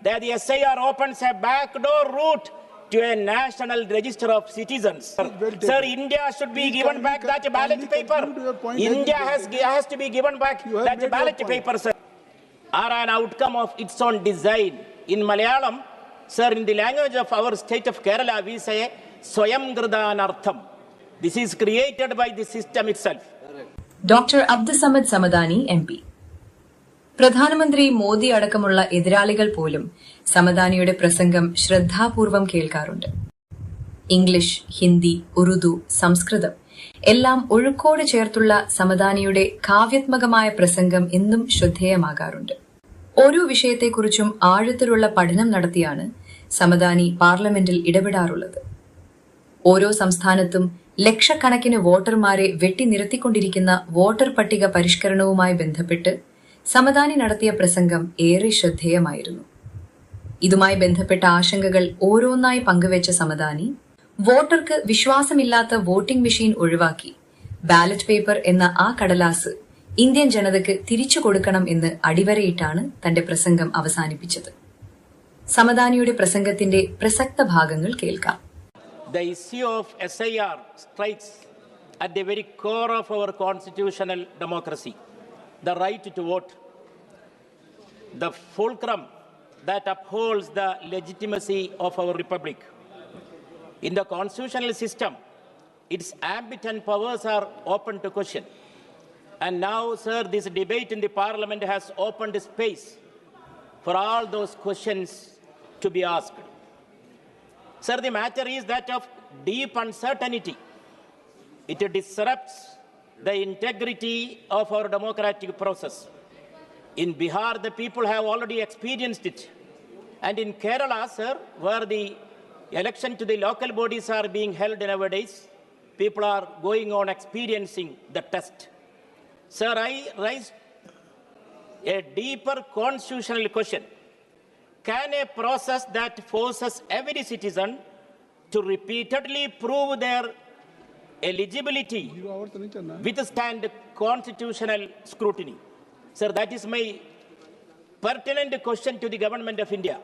that the SIR opens a backdoor route to a national register of citizens. Sir, India should be given back that ballot paper. India has to be given back that ballot paper, sir. Are an outcome of its own design. In Malayalam, sir, in the language of our state of Kerala, we say Swayam Gridanartham. This is created by the system itself. Dr. Abdusamad Samadani, MP. പ്രധാനമന്ത്രി മോദി അടക്കമുള്ള എതിരാളികൾ പോലും സമദാനിയുടെ പ്രസംഗം ശ്രദ്ധാപൂർവം കേൾക്കാറുണ്ട്. English, Hindi, Urdu, സംസ്കൃതം എല്ലാം ഒഴുക്കോട് ചേർത്തുള്ള സമദാനിയുടെ കാവ്യാത്മകമായ പ്രസംഗം എന്നും ശ്രദ്ധേയമാകാറുണ്ട്. ഓരോ വിഷയത്തെക്കുറിച്ചും ആഴത്തിലുള്ള പഠനം നടത്തിയാണ് സമദാനി പാർലമെന്റിൽ ഇടപെടാറുള്ളത്. ഓരോ സംസ്ഥാനത്തും ലക്ഷക്കണക്കിന് വോട്ടർമാരെ വെട്ടിനിരത്തിക്കൊണ്ടിരിക്കുന്ന വോട്ടർ പട്ടിക പരിഷ്കരണവുമായി ബന്ധപ്പെട്ട് സമദാനി നടത്തിയ പ്രസംഗം ഏറെ ശ്രദ്ധേയമായിരുന്നു. ഇതുമായി ബന്ധപ്പെട്ട ആശങ്കകൾ ഓരോന്നായി പങ്കുവച്ച സമദാനി, വോട്ടർക്ക് വിശ്വാസമില്ലാത്ത വോട്ടിംഗ് മെഷീൻ ഒഴിവാക്കി ബാലറ്റ് പേപ്പർ എന്ന ആ കടലാസ് ഇന്ത്യൻ ജനതയ്ക്ക് തിരിച്ചു കൊടുക്കണം എന്ന് അടിവരയിട്ടാണ് തന്റെ പ്രസംഗം അവസാനിപ്പിച്ചത്. സമദാനിയുടെ പ്രസംഗത്തിന്റെ പ്രസക്ത ഭാഗങ്ങൾ കേൾക്കാം. The issue of SIR strikes at the very core of our constitutional democracy, the right to vote, the fulcrum that upholds the legitimacy of our republic. In the constitutional system, its ambit and powers are open to question. And now, sir, this debate in the parliament has opened space for all those questions to be asked. Sir, the matter is that of deep uncertainty. It disrupts the integrity of our democratic process. In Bihar, the people have already experienced it. And in Kerala, sir, where the election to the local bodies are being held nowadays, people are going on experiencing the test. Sir, I raise a deeper constitutional question. Can a process that forces every citizen to repeatedly prove their eligibility withstand constitutional scrutiny? Sir, that is my pertinent question to the government of India,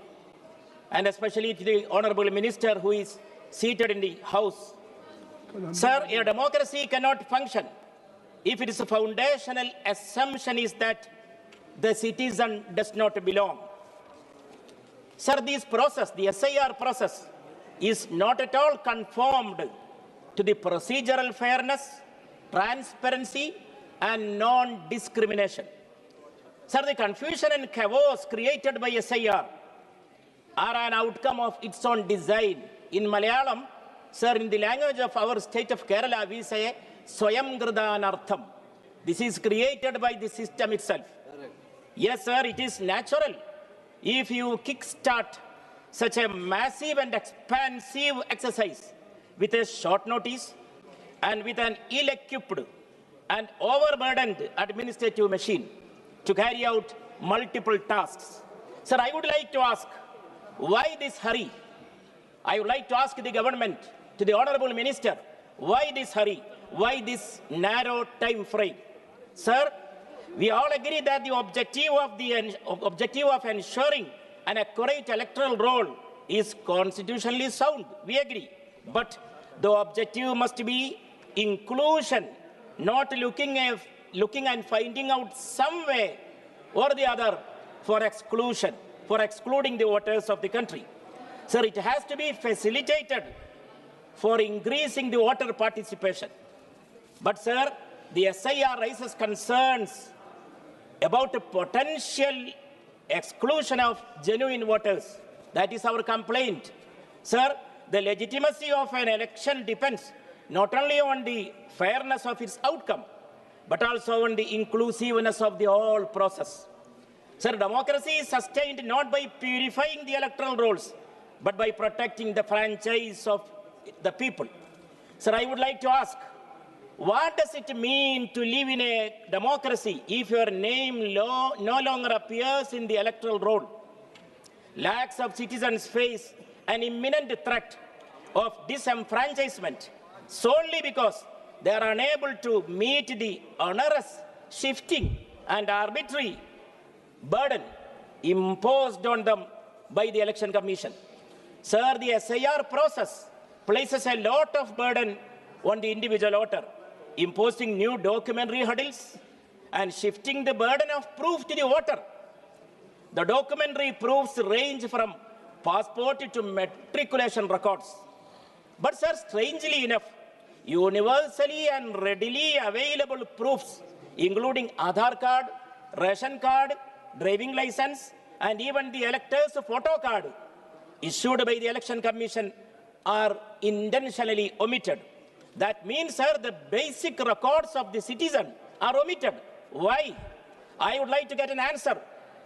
and especially to the Honorable Minister who is seated in the House. Sir, a democracy cannot function if its foundational assumption is that the citizen does not belong. Sir, this process, the SIR process, is not at all conformed to the procedural fairness, transparency, and non-discrimination. Sir, the confusion and chaos created by SIR are an outcome of its own design. In Malayalam, sir, in the language of our state of Kerala, we say Swayam Gridanartham. This is created by the system itself. Yes, sir, it is natural. If you kickstart such a massive and expansive exercise with a short notice and with an ill-equipped and overburdened administrative machine to carry out multiple tasks. Sir, I would like to ask, why this hurry? I would like to ask the government, to the Honorable Minister, why this hurry? Why this narrow time frame? Sir, we all agree that the objective of ensuring an accurate electoral roll is constitutionally sound. We agree. But the objective must be inclusion, not looking and finding out some way or the other for exclusion, for excluding the voters of the country. Sir, it has to be facilitated for increasing the voter participation. But, sir, the SIR raises concerns about a potential exclusion of genuine voters. That is our complaint. Sir, the legitimacy of an election depends not only on the fairness of its outcome, but also on the inclusiveness of the whole process. Sir, democracy is sustained not by purifying the electoral rolls, but by protecting the franchise of the people. Sir, I would like to ask, what does it mean to live in a democracy if your name no longer appears in the electoral roll? Lakhs of citizens face an imminent threat of disenfranchisement solely because they are unable to meet the onerous, shifting, and arbitrary burden imposed on them by the Election Commission. Sir, the SIR process places a lot of burden on the individual voter, imposing new documentary hurdles and shifting the burden of proof to the voter. The documentary proofs range from passport to matriculation records. But sir, strangely enough, universally and readily available proofs, including Aadhaar card, ration card, driving license, and even the elector's photo card issued by the Election Commission are intentionally omitted. That means, sir, the basic records of the citizen are omitted. Why? I would like to get an answer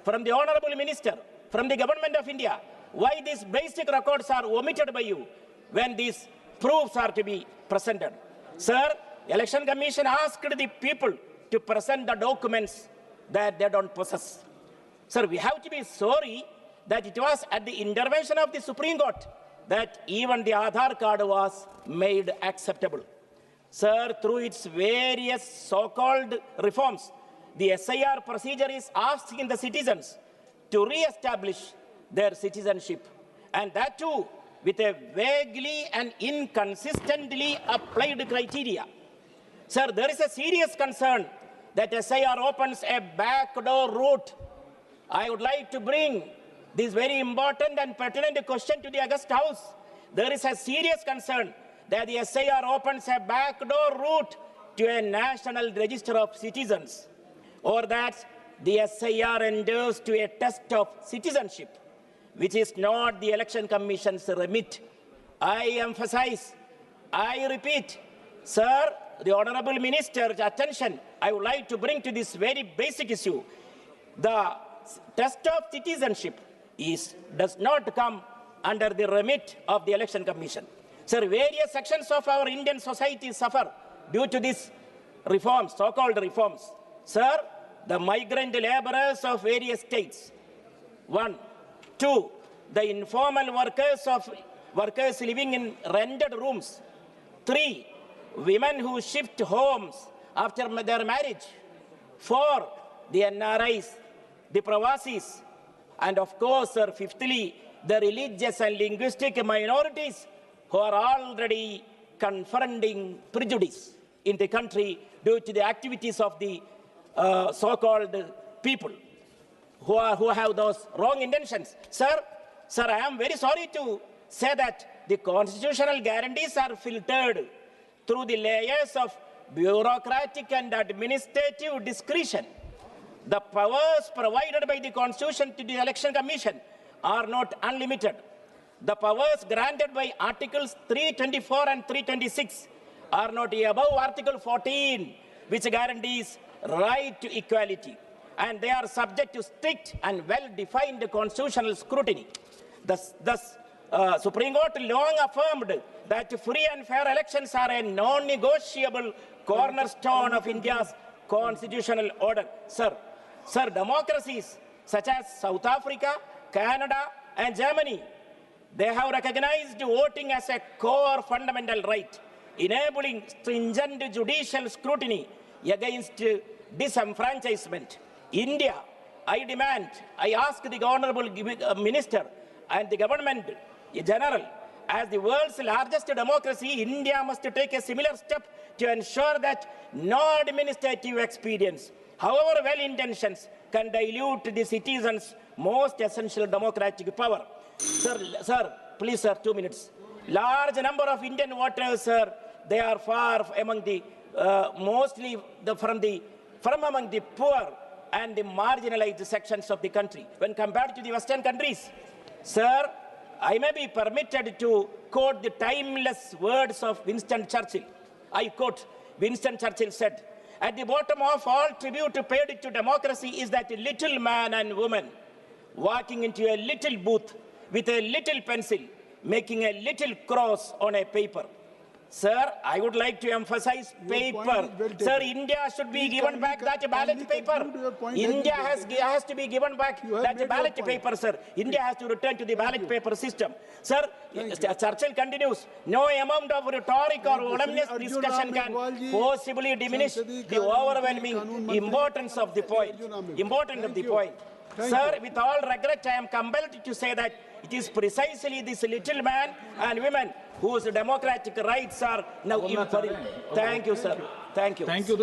from the Honorable Minister, from the Government of India, why these basic records are omitted by you when these proofs are to be presented. Sir, Election Commission asked the people to present the documents that they don't possess. Sir, we have to be sorry that it was at the intervention of the Supreme Court that even the Aadhaar card was made acceptable. Sir, through its various so-called reforms, the SIR procedure is asking the citizens to re-establish their citizenship, and that too with a vaguely and inconsistently applied criteria. Sir, there is a serious concern that SIR opens a backdoor route. I would like to bring this very important and pertinent question to the August House. There is a serious concern that the SIR opens a backdoor route to a national register of citizens, or that the SIR endures to a test of citizenship, which is not the Election Commission's remit. I emphasize, I repeat, sir, the Honorable Minister's attention, I would like to bring to this very basic issue. The test of citizenship does not come under the remit of the Election Commission. Sir, various sections of our Indian society suffer due to these reforms, so-called reforms. Sir, the migrant laborers of various states. 1. 2. The informal workers living in rented rooms. 3. Women who shift homes after their marriage. 4. The NRIs, the Pravasis, and of course, sir, fifthly, the religious and linguistic minorities who are already confronting prejudice in the country due to the activities of the so-called people who have those wrong intentions. Sir, I am very sorry to say that the constitutional guarantees are filtered through the layers of bureaucratic and administrative discretion. The powers provided by the Constitution to the Election Commission are not unlimited. The powers granted by Articles 324 and 326 are not above Article 14, which guarantees right to equality, and they are subject to strict and well-defined constitutional scrutiny. Thus, Supreme Court long affirmed that free and fair elections are a non-negotiable cornerstone of India's constitutional order. Sir, democracies such as South Africa, Canada, and Germany, they have recognized voting as a core fundamental right, enabling stringent judicial scrutiny against disenfranchisement. India, I ask the Honorable Minister and the Government in general, as the world's largest democracy, India must take a similar step to ensure that no administrative experience, however well-intentioned, can dilute the citizens' most essential democratic power. Sir, please, sir, 2 minutes. Large number of Indian voters, sir, they are far among the, mostly from among the poor and the marginalized sections of the country when compared to the Western countries. Sir, I may be permitted to quote the timeless words of Winston Churchill. I quote, Winston Churchill said, "At the bottom of all tribute paid to democracy is that little man and woman walking into a little booth with a little pencil, making a little cross on a paper." Sir, I would like to emphasize paper. Sir, India should be given back that ballot paper. India has to be given back that ballot paper, sir. India has to return to the ballot paper system. Sir, Churchill continues, no amount of rhetoric or voluminous discussion can possibly diminish the overwhelming importance of the point. Sir, with all regret, I am compelled to say that it is precisely this little man and women whose democratic rights are now imperiled. Thank you, sir. Thank you. Thank you.